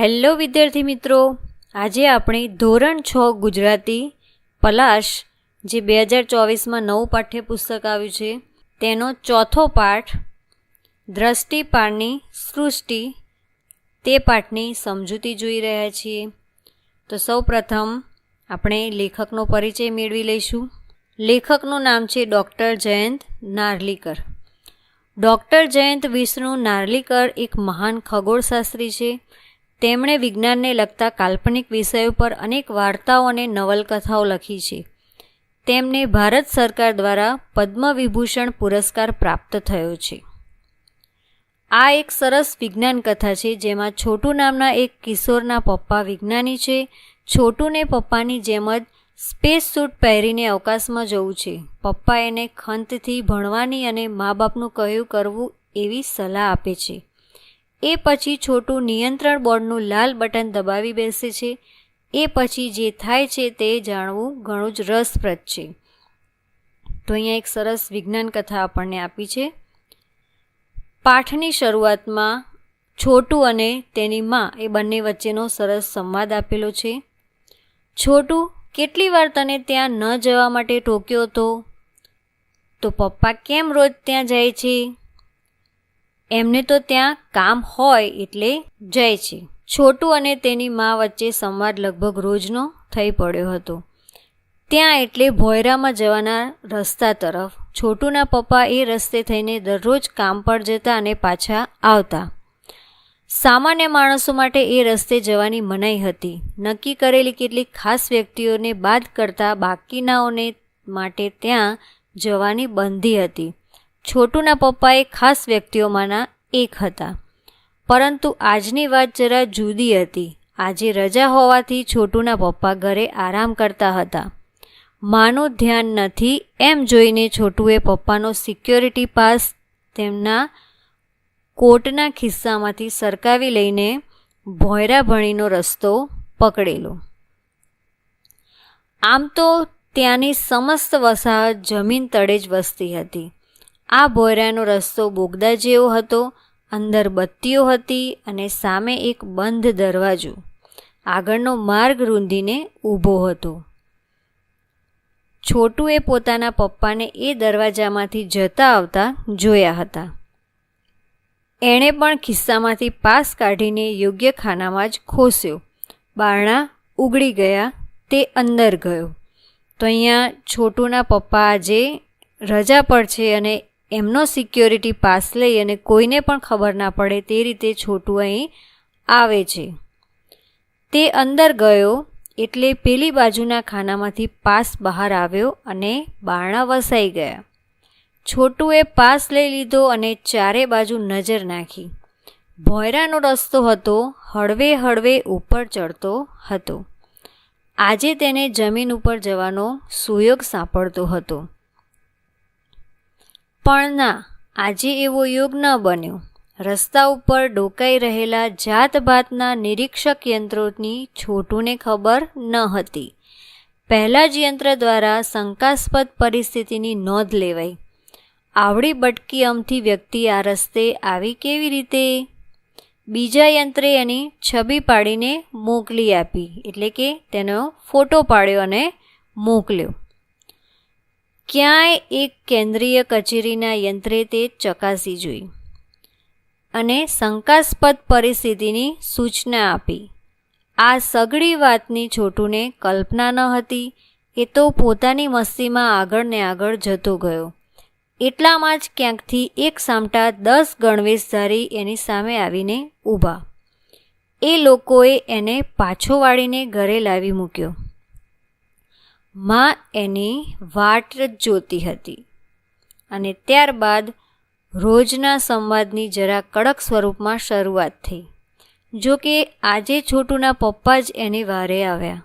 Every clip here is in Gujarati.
હેલો વિદ્યાર્થી મિત્રો, આજે આપણે ધોરણ 6 ગુજરાતી પલાશ જે 2024માં નવું પાઠ્યપુસ્તક આવ્યું છે તેનો ચોથો પાઠ દ્રષ્ટિપાળની સૃષ્ટિ તે પાઠની સમજૂતી જોઈ રહ્યા છીએ. તો સૌપ્રથમ આપણે લેખકનો પરિચય મેળવી લઈશું. લેખકનું નામ છે ડૉક્ટર જયંત નાર્લીકર. ડૉક્ટર જયંત વિષ્ણુ નાર્લીકર એક મહાન ખગોળશાસ્ત્રી છે. તેમણે વિજ્ઞાનને લગતા કાલ્પનિક વિષયો પર અનેક વાર્તાઓ અને નવલકથાઓ લખી છે. તેમને ભારત સરકાર દ્વારા પદ્મવિભૂષણ પુરસ્કાર પ્રાપ્ત થયો છે. આ એક સરસ વિજ્ઞાન કથા છે જેમાં છોટુ નામના એક કિશોરના પપ્પા વિજ્ઞાની છે. છોટુને પપ્પાની જેમ જ સ્પેસ સૂટ પહેરીને અવકાશમાં જવું છે. પપ્પા એને ખંતથી ભણવાની અને મા બાપનું કહ્યું કરવું એવી સલાહ આપે છે. એ પછી છોટુ નિયંત્રણ બોર્ડનું લાલ બટન દબાવી બેસે છે. એ પછી જે થાય છે તે જાણવું ઘણું જ રસપ્રદ છે. તો અહીંયા એક સરસ વિજ્ઞાન કથા આપણને આપી છે. પાઠની શરૂઆતમાં છોટુ અને તેની માં એ બંને વચ્ચેનો સરસ સંવાદ આપેલો છે. છોટુ, કેટલી વાર તને ત્યાં ન જવા માટે ટોક્યો હતો? તો પપ્પા કેમ રોજ ત્યાં જાય છે? એમને તો ત્યાં કામ હોય એટલે જાય છે. છોટુ અને તેની મા વચ્ચે સંવાદ લગભગ રોજનો થઈ પડ્યો હતો. ત્યાં એટલે ભોયરામાં જવાના રસ્તા તરફ. છોટુના પપ્પા એ રસ્તે થઈને દરરોજ કામ પર જતા અને પાછા આવતા. સામાન્ય માણસો માટે એ રસ્તે જવાની મનાઈ હતી. નક્કી કરેલી કેટલીક ખાસ વ્યક્તિઓને બાદ કરતા બાકીનાઓને માટે ત્યાં જવાની બંધી હતી. છોટુના પપ્પા એ ખાસ વ્યક્તિઓમાંના એક હતા. પરંતુ આજની વાત જરા જુદી હતી. આજે રજા હોવાથી છોટુના પપ્પા ઘરે આરામ કરતા હતા. માનું ધ્યાન નથી એમ જોઈને છોટુએ પપ્પાનો સિક્યોરિટી પાસ તેમના કોટના ખિસ્સામાંથી સરકાવી લઈને ભોયરા ભણીનો રસ્તો પકડેલો. આમ તો ત્યાંની સમસ્ત વસાહત જમીન તળે જ વસતી હતી. આ ભોયરાનો રસ્તો બોગદા જેવો હતો. અંદર બત્તીઓ હતી અને સામે એક બંધ દરવાજો આગળનો માર્ગ રૂંધીને ઊભો હતો. છોટુએ પોતાના પપ્પાને એ દરવાજામાંથી જતા આવતા જોયા હતા. એણે પણ ખિસ્સામાંથી પાસ કાઢીને યોગ્ય ખાનામાં જ ખોસ્યો. બારણા ઉગડી ગયા. તે અંદર ગયો. તો અહીંયા છોટુના પપ્પા આજે રજા પર છે અને એમનો સિક્યોરિટી પાસ લઈ અને કોઈને પણ ખબર ના પડે તે રીતે છોટુ અહીં આવે છે. તે અંદર ગયો એટલે પેલી બાજુના ખાનામાંથી પાસ બહાર આવ્યો અને બારણા વસાઈ ગયા. છોટુએ પાસ લઈ લીધો અને ચારે બાજુ નજર નાખી. ભોયરાનો રસ્તો હતો. હળવે હળવે ઉપર ચડતો હતો. આજે તેને જમીન ઉપર જવાનો સુયોગ સાંપડતો હતો. પણ ના, આજે એવો યોગ ન બન્યો. રસ્તા ઉપર ડોકાઈ રહેલા જાતભાતના નિરીક્ષક યંત્રોની છોટુને ખબર ન હતી. પહેલાં જ યંત્ર દ્વારા શંકાસ્પદ પરિસ્થિતિની નોંધ લેવાઈ. આવડી બટકી અમથી વ્યક્તિ આ રસ્તે આવી કેવી રીતે? બીજા યંત્રે એની છબી પાડીને મોકલી આપી, એટલે કે તેનો ફોટો પાડ્યો અને મોકલ્યો. ક્યાંય એક કેન્દ્રીય કચેરીના યંત્રે તે ચકાસી જોઈ અને શંકાસ્પદ પરિસ્થિતિની સૂચના આપી. આ સઘળી વાતની છોટુને કલ્પના ન હતી. એ તો પોતાની મસ્તીમાં આગળ ને આગળ જતો ગયો. એટલામાં જ ક્યાંકથી એક સામટા 10 ગણવેશધારી એની સામે આવીને ઊભા. એ લોકોએ એને પાછો વાળીને ઘરે લાવી મૂક્યો. માં એની વાટ જ જોતી હતી. અને ત્યારબાદ રોજના સંવાદની જરા કડક સ્વરૂપમાં શરૂઆત થઈ. જો કે આજે છોટુના પપ્પા જ એની વારે આવ્યા.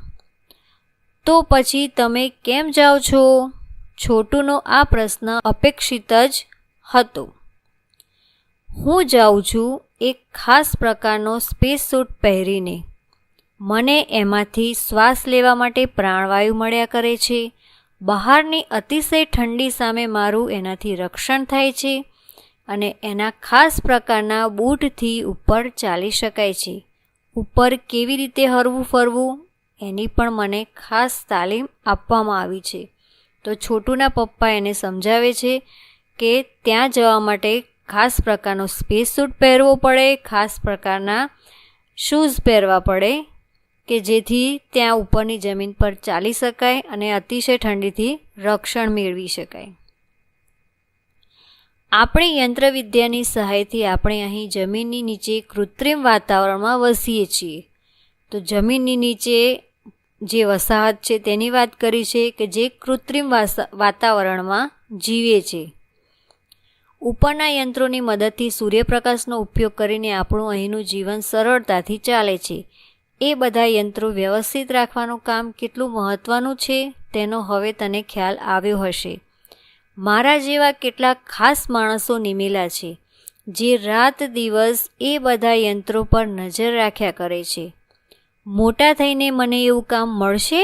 તો પછી તમે કેમ જાઓ છો? છોટુનો આ પ્રશ્ન અપેક્ષિત જ હતો. હું જાઉં છું એક ખાસ પ્રકારનો સ્પેસ સૂટ પહેરીને. મને એમાંથી શ્વાસ લેવા માટે પ્રાણવાયુ મળ્યા કરે છે. બહારની અતિશય ઠંડી સામે મારું એનાથી રક્ષણ થાય છે અને એના ખાસ પ્રકારના બૂટથી ઉપર ચાલી શકાય છે. ઉપર કેવી રીતે હરવું ફરવું એની પણ મને ખાસ તાલીમ આપવામાં આવી છે. તો છોટુના પપ્પા એને સમજાવે છે કે ત્યાં જવા માટે ખાસ પ્રકારનો સ્પેસ સૂટ પહેરવો પડે, ખાસ પ્રકારના શૂઝ પહેરવા પડે કે જેથી ત્યાં ઉપરની જમીન પર ચાલી શકાય અને અતિશય ઠંડીથી રક્ષણ મેળવી શકાય. આપણી યંત્રવિદ્યાની સહાયથી આપણે અહીં જમીનની નીચે કૃત્રિમ વાતાવરણમાં વસીએ છીએ. તો જમીનની નીચે જે વસાહત છે તેની વાત કરી છે કે જે કૃત્રિમ વાતાવરણમાં જીવે છે. ઉપરના યંત્રોની મદદથી સૂર્યપ્રકાશનો ઉપયોગ કરીને આપણું અહીંનું જીવન સરળતાથી ચાલે છે. એ બધા યંત્રો વ્યવસ્થિત રાખવાનું કામ કેટલું મહત્ત્વનું છે તેનો હવે તને ખ્યાલ આવ્યો હશે. મારા જેવા કેટલાક ખાસ માણસો નિમેલા છે જે રાત દિવસ એ બધા યંત્રો પર નજર રાખ્યા કરે છે. મોટા થઈને મને એવું કામ મળશે?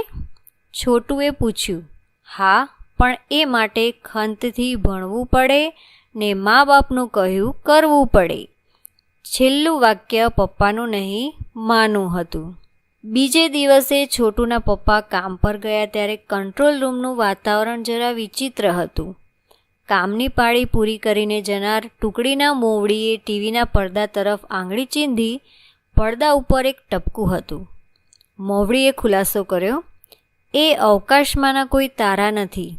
છોટુએ પૂછ્યું. હા, પણ એ માટે ખંતથી ભણવું પડે ને મા બાપનું કહ્યું કરવું પડે. છેલ્લું વાક્ય પપ્પાનું નહીં માનું હતું. બીજે દિવસે છોટુના પપ્પા કામ પર ગયા ત્યારે કંટ્રોલ રૂમનું વાતાવરણ જરા વિચિત્ર હતું. કામની પાળી પૂરી કરીને જનાર ટુકડીના મોવડીએ ટીવીના પડદા તરફ આંગળી ચીંધી પડદા ઉપર એક ટપકું હતું. મોવડીએ ખુલાસો કર્યો, એ અવકાશમાંના કોઈ તારા નથી.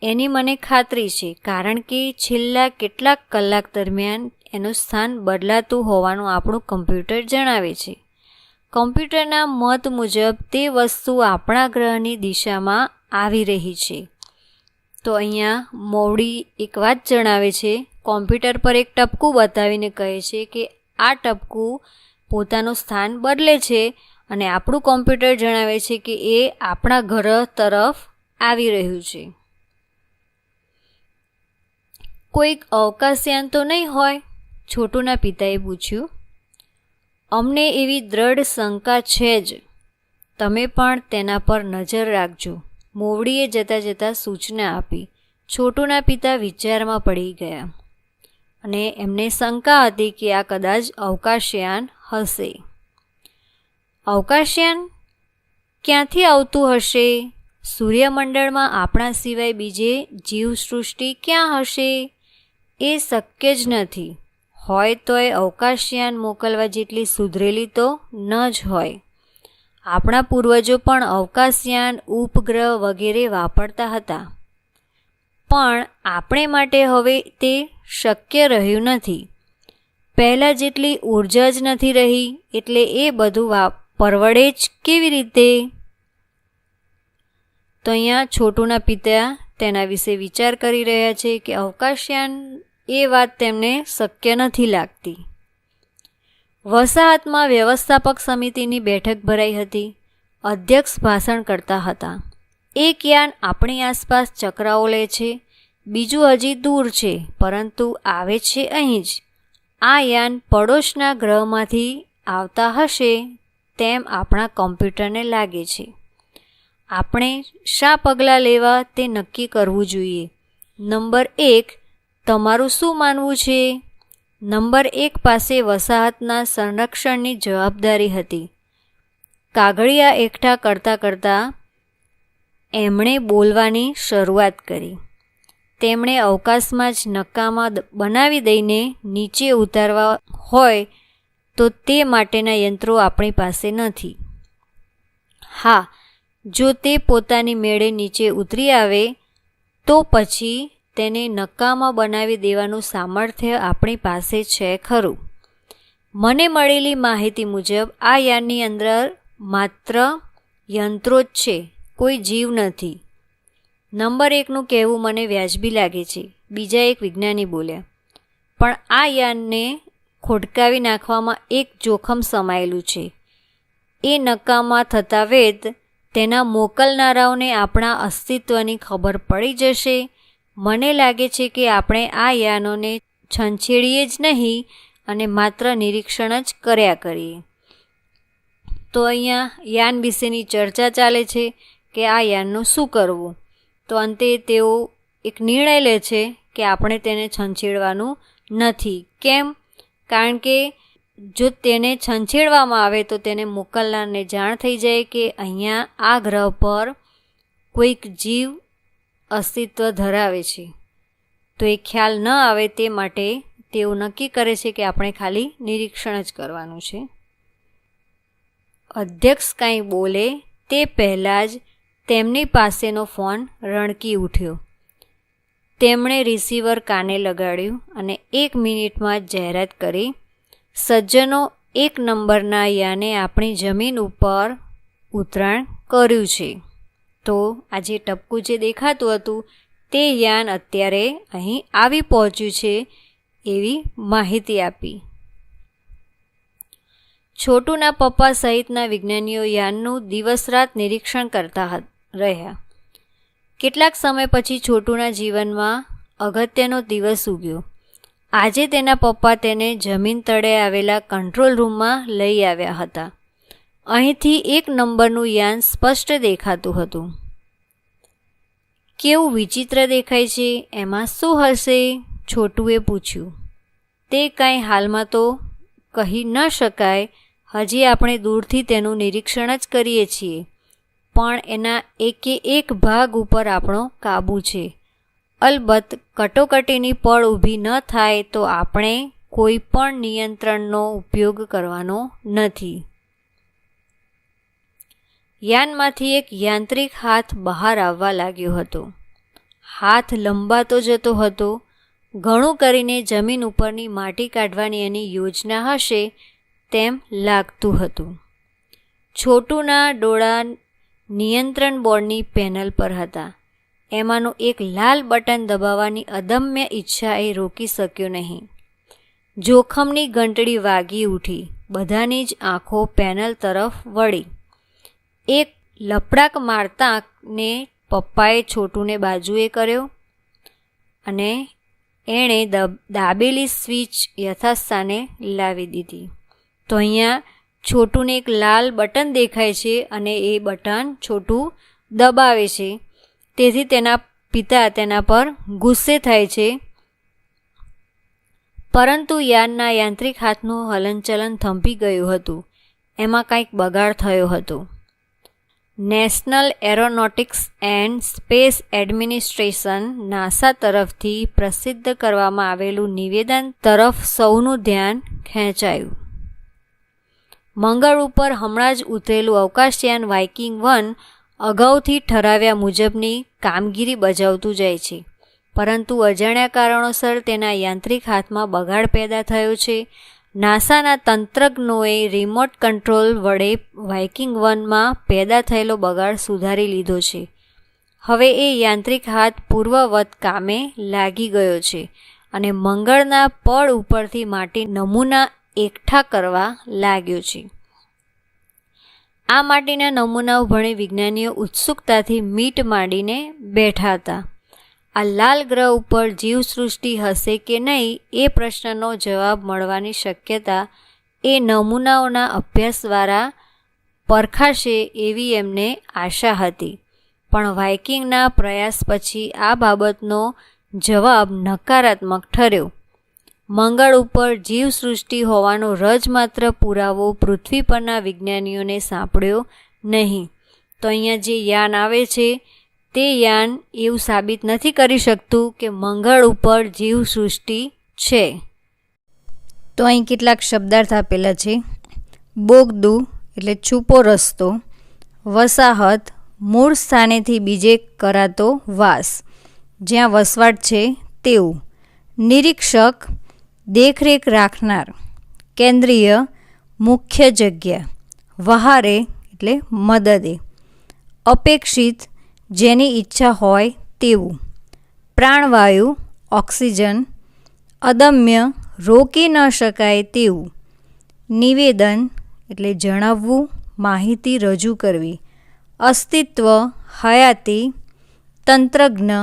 એની મને ખાતરી છે, કારણ કે છેલ્લા કેટલાક કલાક દરમિયાન એનું સ્થાન બદલાતું હોવાનું આપણું કમ્પ્યુટર જણાવે છે. કમ્પ્યુટરના મત મુજબ તે વસ્તુ આપણા ગ્રહની દિશામાં આવી રહી છે. તો અહીંયા મોવડી એક વાત જણાવે છે, કોમ્પ્યુટર પર એક ટપકું બતાવીને કહે છે કે આ ટપકું પોતાનું સ્થાન બદલે છે અને આપણું કોમ્પ્યુટર જણાવે છે કે એ આપણા ગ્રહ તરફ આવી રહ્યું છે. કોઈક અવકાશયાન તો નહીં હોય? છોટુના પિતાએ પૂછ્યું. અમને એવી દ્રઢ શંકા છે જ. તમે પણ તેના પર નજર રાખજો, મોવડીએ જતાં જતાં સૂચના આપી. છોટુના પિતા વિચારમાં પડી ગયા અને એમને શંકા હતી કે આ કદાચ અવકાશયાન હશે. અવકાશયાન ક્યાંથી આવતું હશે? સૂર્યમંડળમાં આપણા સિવાય બીજે જીવસૃષ્ટિ ક્યાં હશે? એ શક્ય જ નથી. હોય તોય અવકાશયાન મોકલવા જેટલી સુધરેલી તો ન જ હોય. આપણા પૂર્વજો પણ અવકાશયાન, ઉપગ્રહ વગેરે વાપરતા હતા, પણ આપણે માટે હવે તે શક્ય રહ્યું નથી. પહેલાં જેટલી ઉર્જા જ નથી રહી, એટલે એ બધું પરવડે જ કેવી રીતે? તો અહીંયા છોટુના પિતા તેના વિશે વિચાર કરી રહ્યા છે કે અવકાશયાન એ વાત તેમને શક્ય નથી લાગતી. વસાહતમાં વ્યવસ્થાપક સમિતિની બેઠક ભરાઈ હતી. અધ્યક્ષ ભાષણ કરતા હતા. એક યાન આપણી આસપાસ ચક્રાઓ લે છે, બીજું હજી દૂર છે, પરંતુ આવે છે અહીં જ. આ યાન પડોશના ગ્રહમાંથી આવતા હશે તેમ આપણા કોમ્પ્યુટરને લાગે છે. આપણે શા પગલાં લેવા તે નક્કી કરવું જોઈએ. નંબર 1, તમારું શું માનવું છે? નંબર 1 પાસે વસાહતના સંરક્ષણની જવાબદારી હતી. કાગળિયા એકઠા કરતાં એમણે બોલવાની શરૂઆત કરી. તેમણે અવકાશમાં જ નકામા બનાવી દઈને નીચે ઉતારવા હોય તો તે માટેના યંત્રો આપણી પાસે નથી. હા, જો તે પોતાની મેળે નીચે ઉતરી આવે તો પછી તેને નકામા બનાવી દેવાનું સામર્થ્ય આપણી પાસે છે ખરું. મને મળેલી માહિતી મુજબ આ યાનની અંદર માત્ર યંત્રો જ છે, કોઈ જીવ નથી. નંબર 1નું કહેવું મને વ્યાજબી લાગે છે, બીજા એક વિજ્ઞાની બોલ્યા. પણ આ યાનને ખોટકાવી નાખવામાં એક જોખમ સમાયેલું છે. એ નકામા થતા વેત તેના મોકલનારાઓને આપણા અસ્તિત્વની ખબર પડી જશે. મને લાગે છે કે આપણે આ યાનોને છંછેડીએ જ નહીં અને માત્ર નિરીક્ષણ જ કર્યા કરીએ. તો અહીંયા યાન વિશેની ચર્ચા ચાલે છે કે આ યાનનું શું કરવું. તો અંતે તેઓ એક નિર્ણય લે છે કે આપણે તેને છંછેડવાનું નથી. કેમ? કારણ કે જો તેને છંછેડવામાં આવે તો તેને મોકલનારને જાણ થઈ જાય કે અહીંયા આ ગ્રહ પર કોઈક જીવ અસ્તિત્વ ધરાવે છે. તો એ ખ્યાલ ન આવે તે માટે તેઓ નક્કી કરે છે કે આપણે ખાલી નિરીક્ષણ જ કરવાનું છે. અધ્યક્ષ કાંઈ બોલે તે પહેલાં જ તેમની પાસેનો ફોન રણકી ઉઠ્યો. તેમણે રિસીવર કાને લગાડ્યું અને 1 મિનિટમાં જ જાહેરાત કરી, સજ્જનો, 1 નંબરના યાને આપણી જમીન ઉપર ઉતરાણ કર્યું છે. તો આ જે ટપકું જે દેખાતું હતું તે યાન અત્યારે અહીં આવી પહોંચ્યું છે એવી માહિતી આપી. છોટુના પપ્પા સહિતના વિજ્ઞાનીઓ યાનનું દિવસ રાત નિરીક્ષણ કરતા રહ્યા. કેટલાક સમય પછી છોટુના જીવનમાં અગત્યનો દિવસ ઉગ્યો. આજે તેના પપ્પા તેને જમીન તળે આવેલા કંટ્રોલ રૂમમાં લઈ આવ્યા હતા. અહીંથી 1 નંબરનું યાન સ્પષ્ટ દેખાતું હતું. કેવું વિચિત્ર દેખાય છે, એમાં શું હશે? છોટુએ પૂછ્યું. તે કાંઈ હાલમાં તો કહી ન શકાય. હજી આપણે દૂરથી તેનું નિરીક્ષણ જ કરીએ છીએ, પણ એના એકે એક ભાગ ઉપર આપણો કાબૂ છે. અલબત્ત કટોકટીની પળ ઊભી ન થાય તો આપણે કોઈ પણ નિયંત્રણનો ઉપયોગ કરવાનો નથી. યાનમાંથી એક યાંત્રિક હાથ બહાર આવવા લાગ્યો હતો. હાથ લંબાતો જતો હતો. ઘણું કરીને જમીન ઉપરની માટી કાઢવાની એની યોજના હશે તેમ લાગતું હતું. છોટુના ડોળા નિયંત્રણ બોર્ડની પેનલ પર હતા. એમાંનું એક લાલ બટન દબાવવાની અદમ્ય ઈચ્છા એ રોકી શક્યો નહીં. જોખમની ઘંટડી વાગી ઉઠી. બધાની જ આંખો પેનલ તરફ વળી. એક લપડાક મારતાને પપ્પાએ છોટુને બાજુએ કર્યો અને એણે દાબેલી સ્વિચ યથાસ્થાને લાવી દીધી. તો અહીંયા છોટુને એક લાલ બટન દેખાય છે અને એ બટન છોટું દબાવે છે. તેથી તેના પિતા તેના પર ગુસ્સે થાય છે. પરંતુ યાનના યાંત્રિક હાથનું હલનચલન થંભી ગયું હતું. એમાં કંઈક બગાડ થયો હતો. National aeronautics and space administration NASA તરફથી પ્રસિદ્ધ કરવામાં આવેલું નિવેદન તરફ સૌનું ધ્યાન ખેંચાયું. મંગળ ઉપર હમણાં જ ઉતરેલું અવકાશયાન વાઇકિંગ 1 અગાઉથી ઠરાવ્યા મુજબની કામગીરી બજાવતું જાય છે, પરંતુ અજાણ્યા કારણોસર તેના યાંત્રિક હાથમાં બગાડ પેદા થયો છે. નાસાના તંત્રજ્ઞોએ રિમોટ કંટ્રોલ વડે વાઇકિંગ 1માં પેદા થયેલો બગાડ સુધારી લીધો છે. હવે એ યાંત્રિક હાથ પૂર્વવત કામે લાગી ગયો છે અને મંગળના પડ ઉપરથી માટી નમૂના એકઠા કરવા લાગ્યો છે. આ માટીના નમૂનાઓ ભણી વિજ્ઞાનીઓ ઉત્સુકતાથી મીટ માંડીને બેઠા હતા. આ લાલ ગ્રહ ઉપર જીવસૃષ્ટિ હશે કે નહીં એ પ્રશ્નનો જવાબ મળવાની શક્યતા એ નમૂનાઓના અભ્યાસ દ્વારા પરખાશે એવી એમને આશા હતી. પણ વાઇકિંગના પ્રયાસ પછી આ બાબતનો જવાબ નકારાત્મક ઠર્યો. મંગળ ઉપર જીવસૃષ્ટિ હોવાનો રજમાત્ર પુરાવો પૃથ્વી પરના વિજ્ઞાનીઓને સાંપડ્યો નહીં. તો અહીંયા જે યાન આવે છે તે યાન એવું સાબિત નથી કરી શકતું કે મંગળ ઉપર જીવસૃષ્ટિ છે. તો અહીં કેટલાક શબ્દાર્થ આપેલા છે. બોગદુ એટલે છુપો રસ્તો, વસાહત મૂળ સ્થાનેથી બીજે કરાતો વાસ, જ્યાં વસવાટ છે તેવું, નિરીક્ષક દેખરેખ રાખનાર, કેન્દ્રીય મુખ્ય જગ્યા, વહારે એટલે મદદે, અપેક્ષિત જેની ઈચ્છા હોય તેવું, પ્રાણવાયુ ઓક્સિજન, અદમ્ય રોકી ન શકાય તેવું, નિવેદન એટલે જણાવવું, માહિતી રજૂ કરવી, અસ્તિત્વ હયાતી, તંત્રજ્ઞ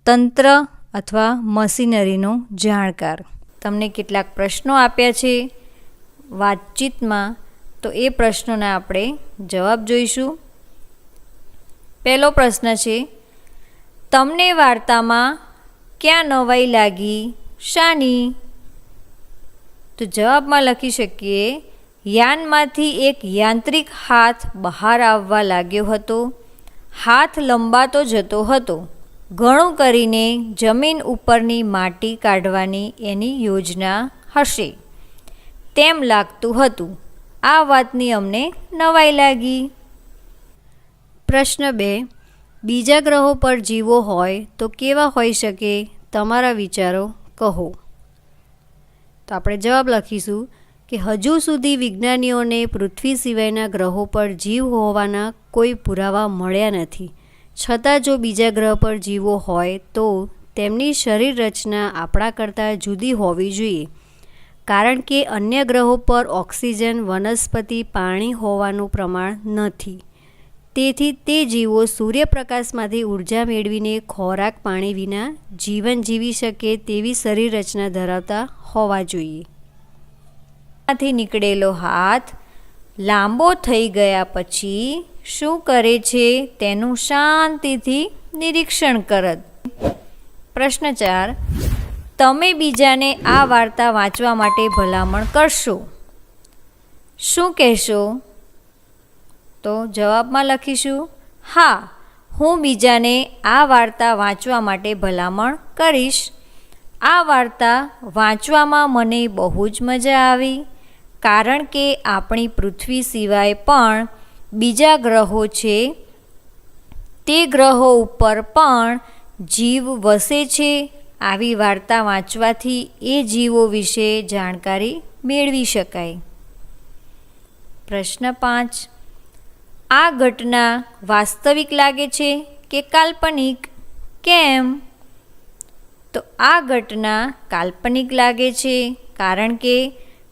તંત્ર અથવા મશીનરીનો જાણકાર. તમને કેટલાક પ્રશ્નો આપ્યા છે વાતચીતમાં, તો એ પ્રશ્નોના આપણે જવાબ જોઈશું. પહેલો પ્રશ્ન છે, તમને વાર્તામાં ક્યાં નવાઈ લાગી, શાની? તો જવાબમાં લખી શકીએ, યાનમાંથી એક યાંત્રિક હાથ બહાર આવવા લાગ્યો હતો. હાથ લંબાતો જતો હતો. ઘણું કરીને જમીન ઉપરની માટી કાઢવાની એની યોજના હશે તેમ લાગતું હતું. આ વાતની અમને નવાઈ લાગી. પ્રશ્ન 2. બીજા ગ્રહો પર જીવો હોય તો કેવા હોઈ શકે? તમારા વિચારો કહો. તો આપણે જવાબ લખીશું કે હજુ સુધી વિજ્ઞાનીઓને પૃથ્વી સિવાયના ગ્રહો પર જીવ હોવાના કોઈ પુરાવા મળ્યા નથી. છતાં જો બીજા ગ્રહ પર જીવો હોય તો તેમની શરીર રચના આપણા કરતાં જુદી હોવી જોઈએ, કારણ કે અન્ય ગ્રહો પર ઓક્સિજન, વનસ્પતિ, પાણી હોવાનું પ્રમાણ નથી. તેથી તે જીવો સૂર્યપ્રકાશમાંથી ઉર્જા મેળવીને ખોરાક, પાણી વિના જીવન જીવી શકે તેવી શરીર રચના ધરાવતા હોવા જોઈએ. માંથી નીકળેલો હાથ લાંબો થઈ ગયા પછી શું કરે છે તેનું શાંતિથી નિરીક્ષણ કરત. પ્રશ્ન 4. તમે બીજાને આ વાર્તા વાંચવા માટે ભલામણ કરશો. શું કહેશો? તો જવાબમાં લખીશું, હા, હું બીજાને આ વાર્તા વાંચવા માટે ભલામણ કરીશ. આ વાર્તા વાંચવામાં મને બહુ જ મજા આવી, કારણ કે આપણી પૃથ્વી સિવાય પણ બીજા ગ્રહો છે. તે ગ્રહો ઉપર પણ જીવ વસે છે. આવી વાર્તા વાંચવાથી એ જીવો વિશે જાણકારી મેળવી શકાય. પ્રશ્ન 5. આ ઘટના વાસ્તવિક લાગે છે કે કાલ્પનિક? કેમ? તો આ ઘટના કાલ્પનિક લાગે છે, કારણ કે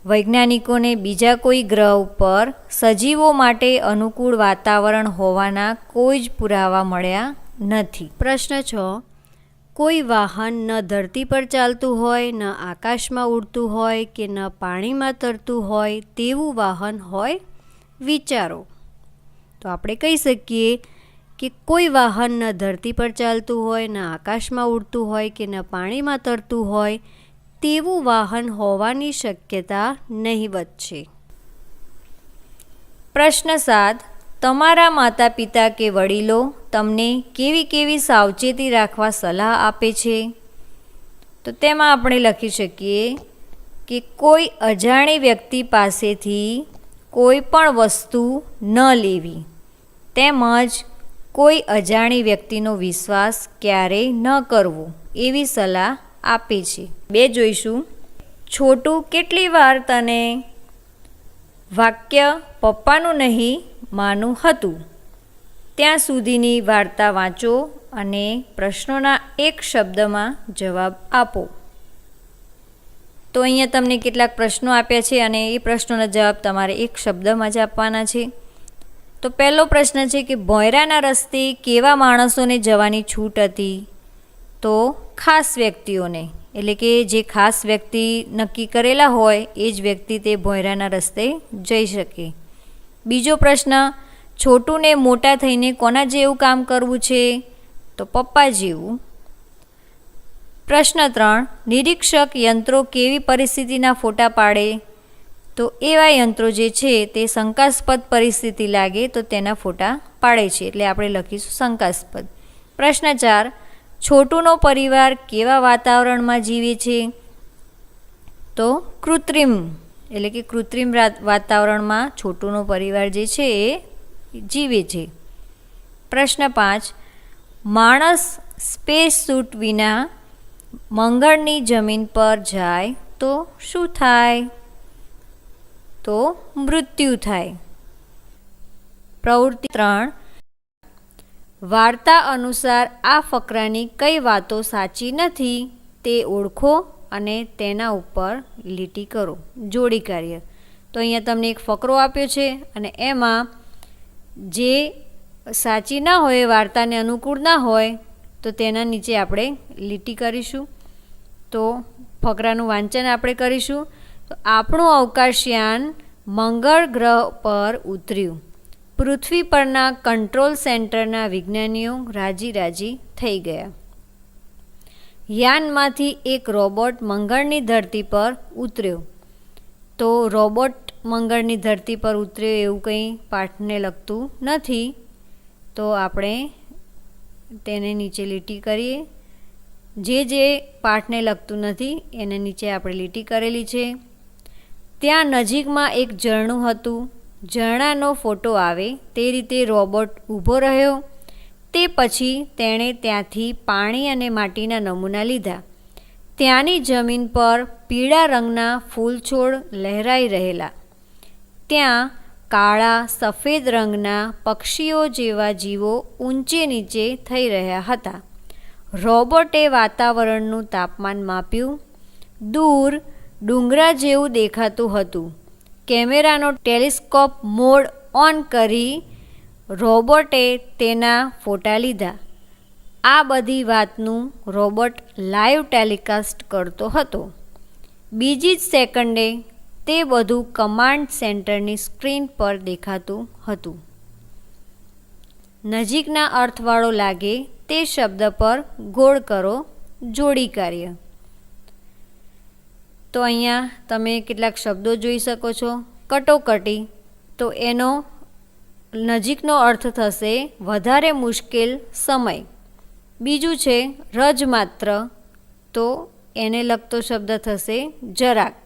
વૈજ્ઞાનિકોને બીજા કોઈ ગ્રહ ઉપર સજીવો માટે અનુકૂળ વાતાવરણ હોવાના કોઈ જ પુરાવા મળ્યા નથી. પ્રશ્ન 6. કોઈ વાહન ન ધરતી પર ચાલતું હોય, ન આકાશમાં ઉડતું હોય કે ન પાણીમાં તરતું હોય તેવું વાહન હોય. વિચારો. તો આપણે કહી શકીએ કે કોઈ વાહન ન ધરતી પર ચાલતું હોય, ન આકાશમાં ઉડતું હોય કે ન પાણીમાં તરતું હોય તેવું વાહન હોવાની શક્યતા નહિવત છે. પ્રશ્ન 7. તમારા માતા પિતા કે વડીલો તમને કેવી કેવી સાવચેતી રાખવા સલાહ આપે છે? તો તેમાં આપણે લખી શકીએ કે કોઈ અજાણી વ્યક્તિ પાસેથી કોઈ પણ વસ્તુ ન લેવી, તેમજ કોઈ અજાણી વ્યક્તિનો વિશ્વાસ ક્યારેય ન કરવો એવી સલાહ આપે છે. 2 જોઈશું. છોટું કેટલી વાર તને વાક્ય પપ્પાનું નહીં માનું હતું ત્યાં સુધીની વાર્તા વાંચો અને પ્રશ્નોના એક શબ્દમાં જવાબ આપો. તો અહીંયા તમને કેટલાક પ્રશ્નો આપ્યા છે અને એ પ્રશ્નોના જવાબ તમારે એક શબ્દમાં જ આપવાના છે. તો પહેલો પ્રશ્ન છે કે ભોંયરાના રસ્તે કેવા માણસોને જવાની છૂટ હતી? તો ખાસ વ્યક્તિઓને, એટલે કે જે ખાસ વ્યક્તિ નક્કી કરેલા હોય એ જ વ્યક્તિ તે ભોંયરાના રસ્તે જઈ શકે. બીજો પ્રશ્ન, છોટુને મોટા થઈને કોના જેવું કામ કરવું છે? તો પપ્પા જેવું. પ્રશ્ન 3, નિરીક્ષક યંત્રો કેવી પરિસ્થિતિના ફોટા પાડે? તો એવા યંત્રો જે છે તે શંકાસ્પદ પરિસ્થિતિ લાગે તો તેના ફોટા પાડે છે, એટલે આપણે લખીશું શંકાસ્પદ. પ્રશ્ન 4, છોટુનો પરિવાર કેવા વાતાવરણમાં જીવે છે? તો કૃત્રિમ, એટલે કે કૃત્રિમ વાતાવરણમાં છોટુનો પરિવાર જે છે એ જીવે છે. પ્રશ્ન 5, માણસ સ્પેસ સૂટ વિના મંગળની જમીન પર જાય તો શું થાય? તો મૃત્યુ થાય. પ્રવૃત્તિ 3, વાર્તા અનુસાર આ ફકરાની કઈ વાતો સાચી નથી તે ઓળખો અને તેના ઉપર લીટી કરો. જોડી કાર્ય. તો અહીંયા તમને એક ફકરો આપ્યો છે અને એમાં જે સાચી ના હોય, વાર્તાને અનુકૂળ ના હોય તો તેના નીચે આપણે લીટી કરીશું. તો ફકરાનું વાંચન આપણે કરીશું. તો આપણું અવકાશયાન મંગળ ગ્રહ પર ઉતર્યું. પૃથ્વી પરના કંટ્રોલ સેન્ટરના વિજ્ઞાનીઓ રાજી થઈ ગયા. યાનમાંથી એક રોબોટ મંગળની ધરતી પર ઉતર્યો. તો રોબોટ મંગળની ધરતી પર ઉતર્યો એવું કંઈ પાઠને લગતું નથી. તો આપણે તેને નીચે લીટી કરીએ. જે પાઠને લગતું નથી એને નીચે આપણે લીટી કરેલી છે. ત્યાં નજીકમાં એક ઝરણું હતું. ઝરણાનો ફોટો આવે તે રીતે રોબોટ ઊભો રહ્યો. તે પછી તેણે ત્યાંથી પાણી અને માટીના નમૂના લીધા. ત્યાંની જમીન પર પીળા રંગના ફૂલ છોડ લહેરાઈ રહેલા. ત્યાં કાળા સફેદ રંગના પક્ષીઓ જેવા જીવો ઊંચે નીચે થઈ રહ્યા હતા. રોબોટે વાતાવરણનું તાપમાન માપ્યું. દૂર ડુંગરા જેવું દેખાતું હતું. કેમેરાનો ટેલિસ્કોપ મોડ ઓન કરી રોબોટે તેના ફોટા લીધા. આ બધી વાતનું રોબોટ લાઈવ ટેલિકાસ્ટ કરતો હતો. બીજી જ સેકન્ડે તે બધું કમાન્ડ સેન્ટરની સ્ક્રીન પર દેખાતું હતું. નજીકના અર્થવાળો લાગે તે શબ્દ પર ગોળ કરો જોડી કાર્ય. તો અહીંયા તમે કેટલાક શબ્દો જોઈ શકો છો. કટોકટી, તો એનો નજીકનો અર્થ થશે વધારે મુશ્કેલ સમય. બીજું છે રજમાત્ર, તો એને લગતો શબ્દ થશે જરાક.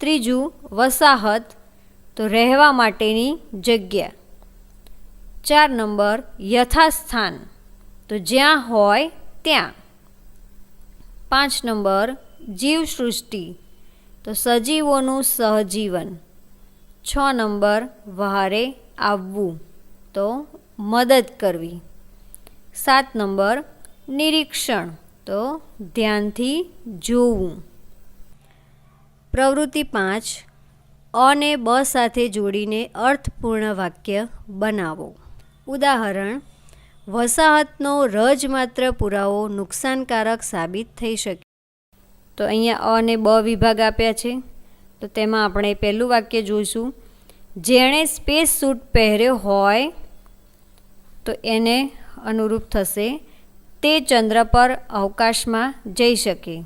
ત્રીજું વસાહત, તો રહેવા માટેની જગ્યા. 4 નંબર યથાસ્થાન, તો જ્યાં હોય ત્યાં. 5 નંબર જીવસૃષ્ટિ, તો સજીવોનું સહજીવન. 6 નંબર વહારે આવવું, તો મદદ કરવી. 7 નંબર નિરીક્ષણ, તો ધ્યાનથી જોવું. પ્રવૃત્તિ 5, અ ને બ સાથે જોડીને અર્થપૂર્ણ વાક્ય બનાવો. ઉદાહરણ: વસાહતનો રજમાત્ર પુરાવો નુકસાનકારક સાબિત થઈ શકે. તો અહીંયા અ અને બ વિભાગ આપ્યા છે. તો તેમાં આપણે પહેલું વાક્ય જોઈશું. જેણે સ્પેસ સૂટ પહેર્યો હોય, તો એને અનુરૂપ થશે તે ચંદ્ર પર અવકાશમાં જઈ શકે.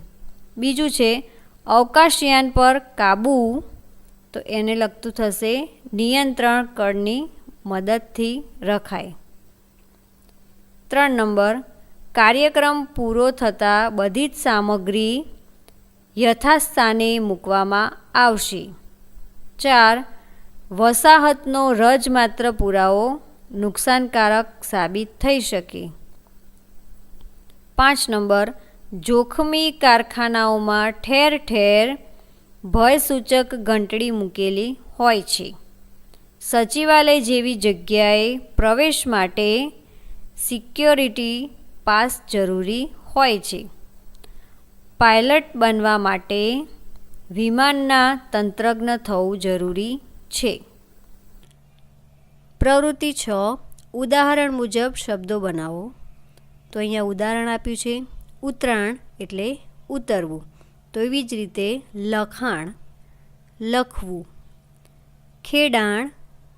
બીજું છે અવકાશયાન પર કાબૂ, તો એને લગતું થશે નિયંત્રણ કળની મદદથી રખાય. 3 નંબર કાર્યક્રમ પૂરો થતાં બધી જ સામગ્રી યથાસ્થાને મૂકવામાં આવશે. 4 વસાહતનો રજમાત્ર પુરાવો નુકસાનકારક સાબિત થઈ શકે. 5 નંબર જોખમી કારખાનાઓમાં ઠેર ઠેર ભયસૂચક ઘંટડી મૂકેલી હોય છે. સચિવાલય જેવી જગ્યાએ પ્રવેશ માટે સિક્યોરિટી પાસ જરૂરી હોય છે. પાયલટ બનવા માટે વિમાનના તંત્રજ્ઞ થવું જરૂરી છે. પ્રવૃત્તિ 6, ઉદાહરણ મુજબ શબ્દો બનાવો. તો અહીંયા ઉદાહરણ આપ્યું છે. ઉતરાણ એટલે ઉતરવું, તો એવી જ રીતે લખાણ લખવું. ખેડાણ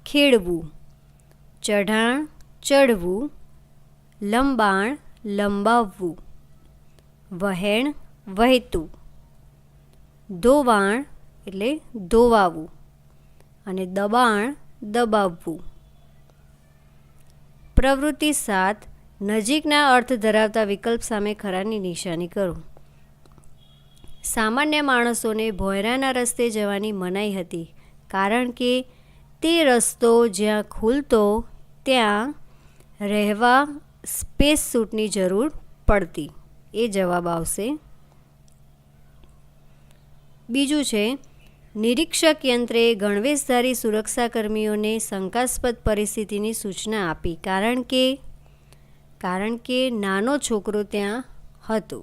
ખેડવું. ચઢાણ ચઢવું. લંબાણ લંબાવવું. વહેણ વહેતું. ધોવાણ એટલે ધોવાવું અને દબાણ દબાવવું. પ્રવૃત્તિ 7, નજીકના અર્થ ધરાવતા વિકલ્પ સામે ખરાની નિશાની કરો. સામાન્ય માણસોને ભોંયરાના રસ્તે જવાની મનાઈ હતી, કારણ કે તે રસ્તો જ્યાં ખુલતો ત્યાં રહેવા સ્પેસ સૂટની જરૂર પડતી. એ જવાબ આવશે. બીજું છે નિરીક્ષક યંત્રે ગણવેશધારી સુરક્ષાકર્મીઓને શંકાસ્પદ પરિસ્થિતિની સૂચના આપી, કારણ કે નાનો છોકરો ત્યાં હતો.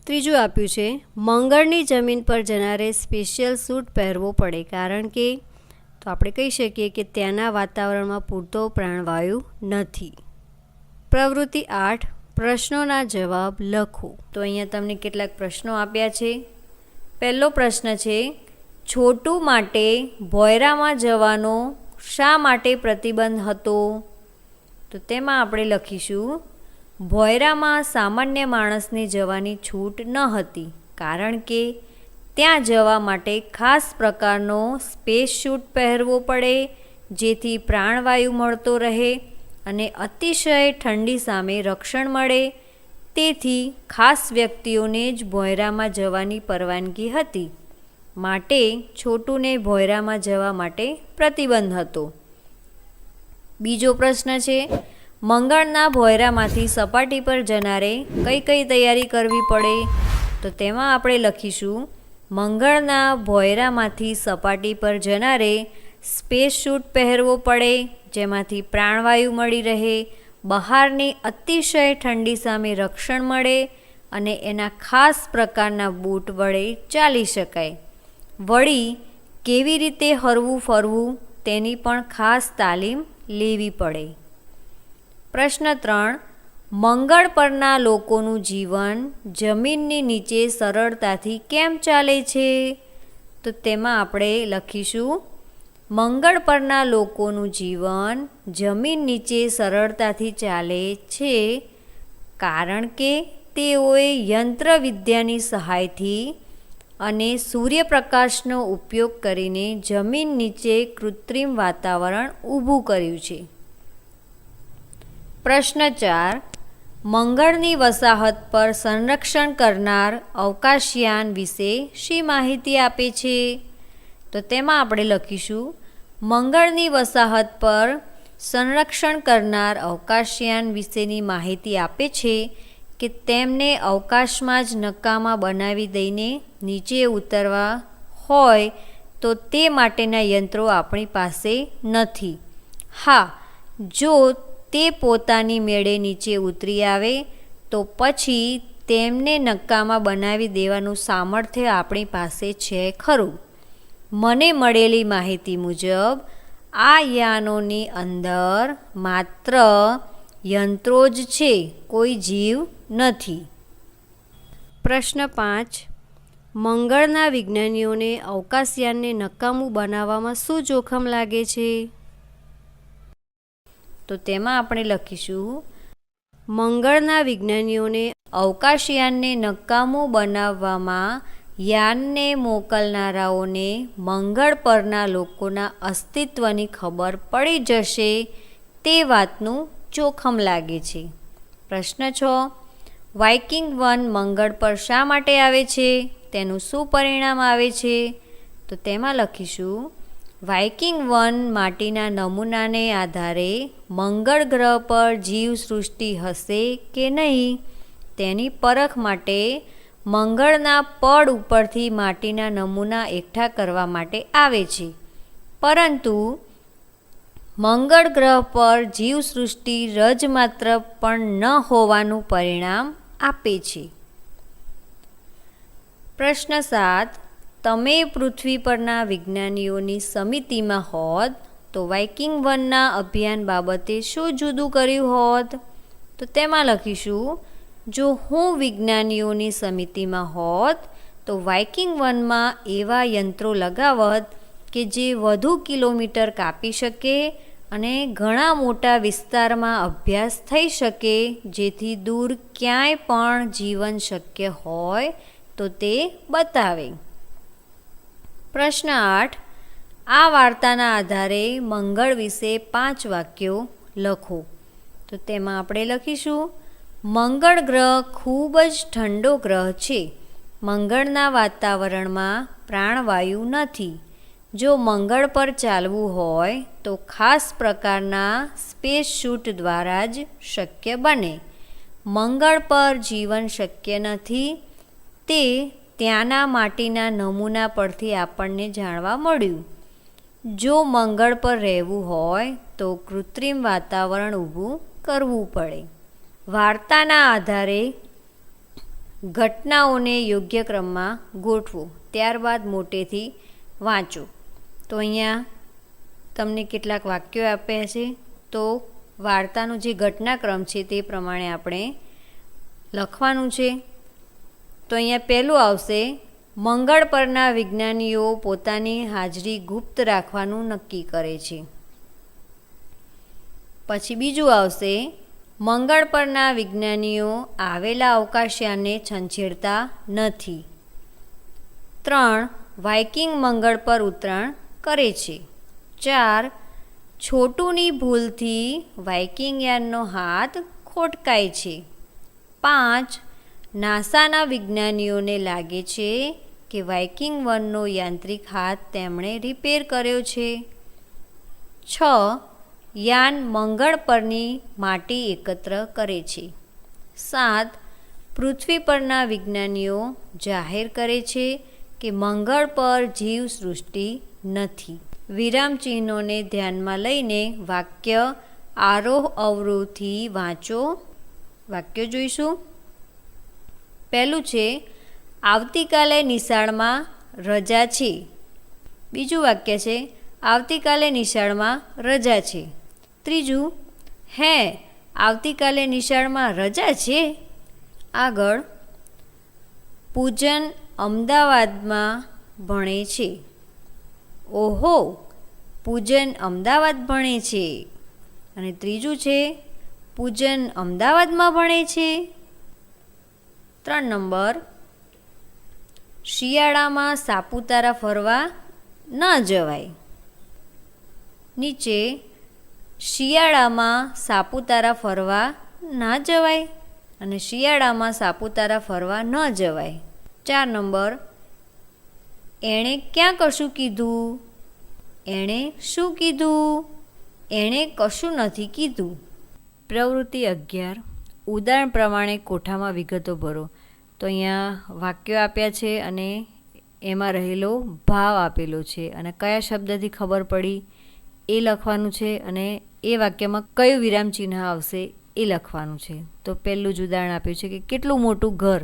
ત્રીજું આપ્યું છે મંગળની જમીન પર જનારે સ્પેશિયલ સૂટ પહેરવો પડે, કારણ કે તો આપણે કહી શકીએ કે ત્યાંના વાતાવરણમાં પૂરતો પ્રાણવાયુ નથી. પ્રવૃત્તિ 8, પ્રશ્નોના જવાબ લખો. તો અહીંયા તમને કેટલાક પ્રશ્નો આપ્યા છે. પહેલો પ્રશ્ન છે છોટું માટે ભોંયરામાં જવાનો શા માટે પ્રતિબંધ હતો? તો તેમાં આપણે લખીશું ભોંયરામાં સામાન્ય માણસને જવાની છૂટ ન હતી, કારણ કે ત્યાં જવા માટે ખાસ પ્રકારનો સ્પેસ સૂટ પહેરવો પડે, જેથી પ્રાણવાયુ મળતો રહે અને અતિશય ઠંડી સામે રક્ષણ મળે. તેથી ખાસ વ્યક્તિઓને જ ભોંયરામાં જવાની પરવાનગી હતી. માટે છોટુને ભોંયરામાં જવા માટે પ્રતિબંધ હતો. બીજો પ્રશ્ન છે, મંગળના ભોંયરામાંથી સપાટી પર જનારે કઈ કઈ તૈયારી કરવી પડે? તો તેમાં આપણે લખીશું, મંગળના ભોંયરામાંથી સપાટી પર જનારે સ્પેસ સૂટ પહેરવો પડે, જેમાંથી પ્રાણવાયુ મળી રહે, બહારની અતિશય ઠંડી સામે રક્ષણ મળે અને એના ખાસ પ્રકારના બૂટ વડે ચાલી શકાય. વળી કેવી રીતે હરવું ફરવું તેની પણ ખાસ તાલીમ લેવી પડે. પ્રશ્ન 3, મંગળ પરના લોકોનું જીવન જમીનની નીચે સરળતાથી કેમ ચાલે છે? તો તેમાં આપણે લખીશું, મંગળ પરના લોકોનું જીવન જમીન નીચે સરળતાથી ચાલે છે કારણ કે તેઓએ યંત્રવિદ્યાની સહાયથી અને સૂર્યપ્રકાશનો ઉપયોગ કરીને જમીન નીચે કૃત્રિમ વાતાવરણ ઊભું કર્યું છે. પ્રશ્ન 4, મંગળની વસાહત પર સંરક્ષણ કરનાર અવકાશયાન વિશે શી માહિતી આપે છે? તો તેમાં આપણે લખીશું, મંગળની વસાહત પર સંરક્ષણ કરનાર અવકાશયાન વિશેની માહિતી આપે છે કે તેમને અવકાશમાં જ નકામા બનાવી દઈને નીચે ઉતરવા હોય તો તે માટેના યંત્રો આપણી પાસે નથી. હા, જો તે પોતાની મેળે નીચે ઉતરી આવે તો પછી તેમને નકામા બનાવી દેવાનું સામર્થ્ય આપણી પાસે છે ખરું. મને મળેલી માહિતી મુજબ આ યાનોની અંદર માત્ર યંત્રો જ છે, કોઈ જીવ નથી. પ્રશ્ન 5, મંગળના વિજ્ઞાનીઓને અવકાશયાનને નકામું બનાવવામાં શું જોખમ લાગે છે? તો તેમાં આપણે લખીશું, મંગળના વિજ્ઞાનીઓને અવકાશયાનને નકામું બનાવવામાં યાનને મોકલનારાઓને મંગળ પરના લોકોના અસ્તિત્વની ખબર પડી જશે તે વાતનું જોખમ લાગે છે. પ્રશ્ન 6, વાઇકિંગ 1 મંગળ પર શા માટે આવે છે? તેનું શું પરિણામ આવે છે? તો તેમાં લખીશું, વાઇકિંગ 1 માટીના નમૂનાને આધારે મંગળ ગ્રહ પર જીવસૃષ્ટિ હશે કે નહીં તેની પરખ માટે મંગળના પડ ઉપરથી માટીના નમૂના એકઠા કરવા માટે આવે છે. પરંતુ મંગળ ગ્રહ પર જીવસૃષ્ટિ રજમાત્ર પણ ન હોવાનું પરિણામ આપે છે. પ્રશ્ન 7, તમે પૃથ્વી પરના વિજ્ઞાનીઓની સમિતિમાં હોત તો વાઇકિંગ 1ના અભિયાન બાબતે શું જુદું કર્યું હોત? તો તેમાં લખીશું, જો હું વિજ્ઞાનીઓની સમિતિમાં હોત તો વાઇકિંગ 1માં એવા યંત્રો લગાવત કે જે વધુ કિલોમીટર કાપી શકે અને ઘણા મોટા વિસ્તારમાં અભ્યાસ થઈ શકે, જેથી દૂર ક્યાંય પણ જીવન શક્ય હોય તો તે બતાવે. પ્રશ્ન 8, આ વાર્તાના આધારે મંગળ વિશે 5 વાક્યો લખો. તો તેમાં આપણે લખીશું, મંગળ ગ્રહ ખૂબ જ ઠંડો ગ્રહ છે. મંગળના વાતાવરણમાં પ્રાણવાયુ નથી. જો મંગળ પર ચાલવું હોય તો ખાસ પ્રકારના સ્પેસ સૂટ દ્વારા જ શક્ય બને. મંગળ પર જીવન શક્ય નથી તે ત્યાંના માટીના નમૂના પરથી આપણને જાણવા મળ્યું. જો મંગળ પર રહેવું હોય તો કૃત્રિમ વાતાવરણ ઊભું કરવું પડે. વાર્તાના આધારે ઘટનાઓને યોગ્ય ક્રમમાં ગોઠવો, ત્યારબાદ મોટેથી વાંચો. તો અહીંયા તમને કેટલાક વાક્યો આપ્યા છે, તો વાર્તાનો જે ઘટનાક્રમ છે તે પ્રમાણે આપણે લખવાનું છે. તો અહીંયા પહેલું આવશે, મંગળ પરના વિજ્ઞાનીઓ પોતાની હાજરી ગુપ્ત રાખવાનું નક્કી કરે છે. પછી બીજું આવશે, મંગળ પરના વિજ્ઞાનીઓ આવેલા અવકાશયાનને છંછેડતા નથી. 3. વાઇકિંગ મંગળ પર ઉતરાણ કરે છે. 4. છોટુની ભૂલથી વાઇકિંગ યાનનો હાથ ખોટકાય છે. 5. નાસાના વિજ્ઞાનીઓને લાગે છે કે વાઇકિંગ 1નો યાંત્રિક હાથ તેમણે રિપેર કર્યો છે. 6. યાન મંગળ પરની માટી એકત્ર કરે છે. 7. પૃથ્વી પરના વિજ્ઞાનીઓ જાહેર કરે છે કે મંગળ પર જીવસૃષ્ટિ નથી. વિરામચિહ્નોને ધ્યાનમાં લઈને વાક્ય આરોહ અવરોહથી વાંચો. વાક્યો જોઈશું. પહેલું છે, આવતીકાલે નિશાળમાં રજા છે. બીજું વાક્ય છે, આવતીકાલે નિશાળમાં રજા છે. ત્રીજું, હે આવતીકાલે નિશાળમાં રજા છે. આગળ, પૂજન અમદાવાદમાં ભણે છે. ઓહો, પૂજન અમદાવાદ ભણે છે. અને ત્રીજું છે, પૂજન અમદાવાદમાં ભણે છે. 3 નંબર, શિયાળામાં સાપુતારા ફરવા ન જવાય. નીચે શિયાળામાં સાપુતારા ફરવા ના જવાય અને શિયાળામાં સાપુતારા ફરવા ન જવાય. 4 નંબર, એણે ક્યાં કશું કીધું? એણે શું કીધું? એણે કશું નથી કીધું. પ્રવૃત્તિ 11, ઉદાહરણ પ્રમાણે કોઠામાં વિગતો ભરો. તો અહીંયા વાક્યો આપ્યા છે અને એમાં રહેલો ભાવ આપેલો છે અને કયા શબ્દથી ખબર પડી એ લખવાનું છે અને એ વાક્યમાં કયું વિરામ ચિહ્ન આવશે એ લખવાનું છે. તો પહેલું જ ઉદાહરણ આપ્યું છે કે કેટલું મોટું ઘર,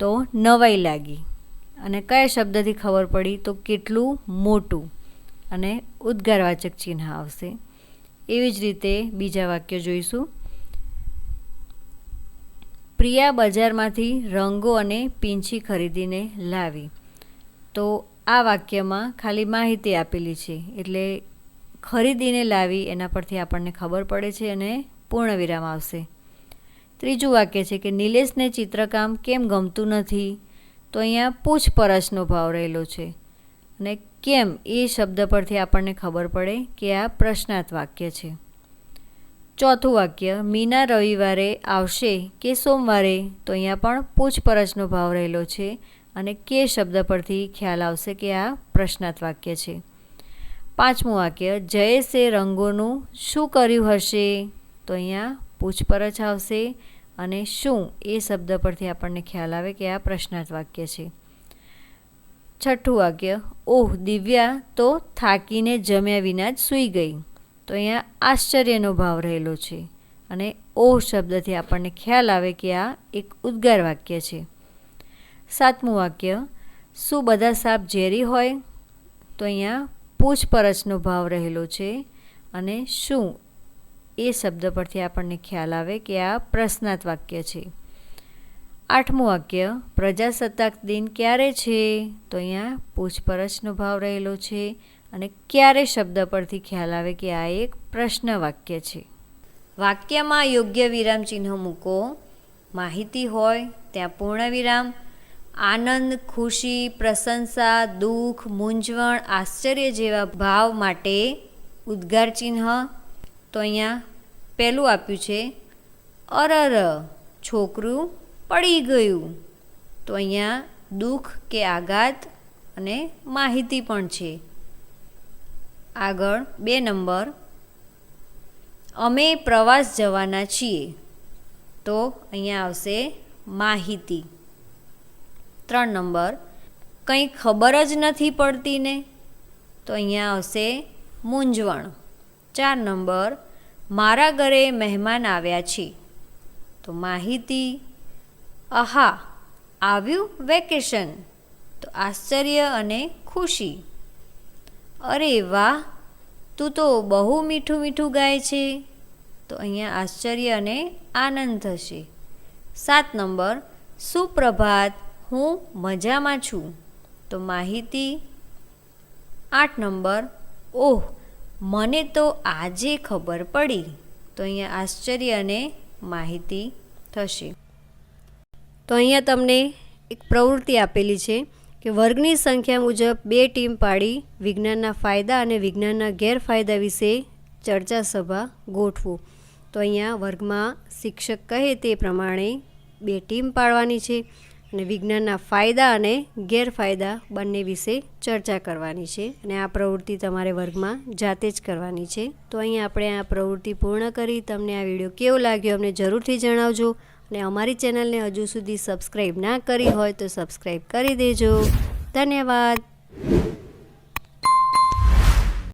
તો નવાઈ લાગી. અને કયા શબ્દથી ખબર પડી? તો કેટલું મોટું, અને ઉદ્ગારવાચક ચિહ્ન આવશે. એવી જ રીતે બીજા વાક્ય જોઈશું. પ્રિયા બજારમાંથી રંગો અને પીંછી ખરીદીને લાવી. તો આ વાક્યમાં ખાલી માહિતી આપેલી છે, એટલે ખરીદીને લાવી એના પરથી આપણને ખબર પડે છે અને પૂર્ણ વિરામ આવશે. ત્રીજું વાક્ય છે કે નિલેશને ચિત્રકામ કેમ ગમતું નથી? તો અહીંયા પૂછપરછનો ભાવ રહેલો છે અને કેમ એ શબ્દ પરથી આપણને ખબર પડે કે આ પ્રશ્નાર્થ વાક્ય છે. ચોથું વાક્ય, મીના રવિવારે આવશે કે સોમવારે? તો અહીંયા પણ પૂછપરછનો ભાવ રહેલો છે અને કે શબ્દ પરથી ખ્યાલ આવશે કે આ પ્રશ્નાર્થ વાક્ય છે. પાંચમું વાક્ય, જયેશે રંગોનું શું કર્યું હશે? તો અહીંયા પૂછપરછ આવશે અને શું એ શબ્દ પરથી આપણને ખ્યાલ આવે કે આ પ્રશ્નાર્થ વાક્ય છે. છઠ્ઠું વાક્ય, ઓહ દિવ્યા તો થાકીને જમ્યા વિના જ સૂઈ ગઈ. તો અહીંયા આશ્ચર્યનો ભાવ રહેલો છે અને ઓહ શબ્દથી આપણને ખ્યાલ આવે કે આ એક ઉદ્ગાર વાક્ય છે. સાતમું વાક્ય, શું બધા સાપ ઝેરી હોય? તો અહીંયા પૂછપરછનો ભાવ રહેલો છે અને શું એ શબ્દ પરથી આપણને ખ્યાલ આવે કે આ પ્રશ્નાર્થ વાક્ય છે. આઠમું વાક્ય, પ્રજાસત્તાક દિન ક્યારે છે? તો અહીંયા પૂછપરછનો ભાવ રહેલો છે અને ક્યારે શબ્દ પરથી ખ્યાલ આવે કે આ એક પ્રશ્ન વાક્ય છે. વાક્યમાં યોગ્ય વિરામ ચિહ્ન મૂકો. માહિતી હોય ત્યાં પૂર્ણ વિરામ. આનંદ, ખુશી, પ્રશંસા, દુઃખ, મૂંઝવણ, આશ્ચર્ય જેવા ભાવ માટે ઉદ્ગાર ચિહ્ન. તો અહીંયા પહેલું આપ્યું છે અરર, છોકરું પડી ગયું. તો અહીંયા દુઃખ કે આઘાત અને માહિતી પણ છે. આગળ 2 નંબર, અમે પ્રવાસ જવાના છીએ. તો અહીંયા આવશે માહિતી. 3 નંબર, કંઈ ખબર જ નથી પડતી ને? તો અહીંયા આવશે મૂંઝવણ. 4 નંબર, મારા ઘરે મહેમાન આવ્યા છે. તો માહિતી. આહા, આવ્યું વેકેશન. તો આશ્ચર્ય અને ખુશી. અરે વાહ, તું તો બહુ મીઠું મીઠું ગાય છે. તો અહીંયા આશ્ચર્ય અને આનંદ થશે. 7 નંબર, સુપ્રભાત, હું મજામાં છું. તો માહિતી. 8 નંબર, ઓહ મને તો આજે ખબર પડી. તો અહીંયા આશ્ચર્ય અને માહિતી થશે. તો અહીંયા તમને એક પ્રવૃત્તિ આપેલી છે કે વર્ગની સંખ્યા મુજબ 2 ટીમ પાડી વિજ્ઞાનના ફાયદા અને વિજ્ઞાનના ગેરફાયદા વિશે ચર્ચા સભા ગોઠવો. તો અહીંયા વર્ગમાં શિક્ષક કહે તે પ્રમાણે 2 ટીમ પાડવાની છે અને વિજ્ઞાનના ફાયદા અને ગેરફાયદા બંને વિશે ચર્ચા કરવાની છે અને આ પ્રવૃત્તિ તમારે વર્ગમાં જાતે જ કરવાની છે. તો અહીંયા આપણે આ પ્રવૃત્તિ પૂર્ણ કરી. તમને આ વિડીયો કેવો લાગ્યો અમને જરૂરથી જણાવજો અને અમારી ચેનલને હજુ સુધી સબસ્ક્રાઈબ ના કરી હોય તો સબસ્ક્રાઈબ કરી દેજો. ધન્યવાદ.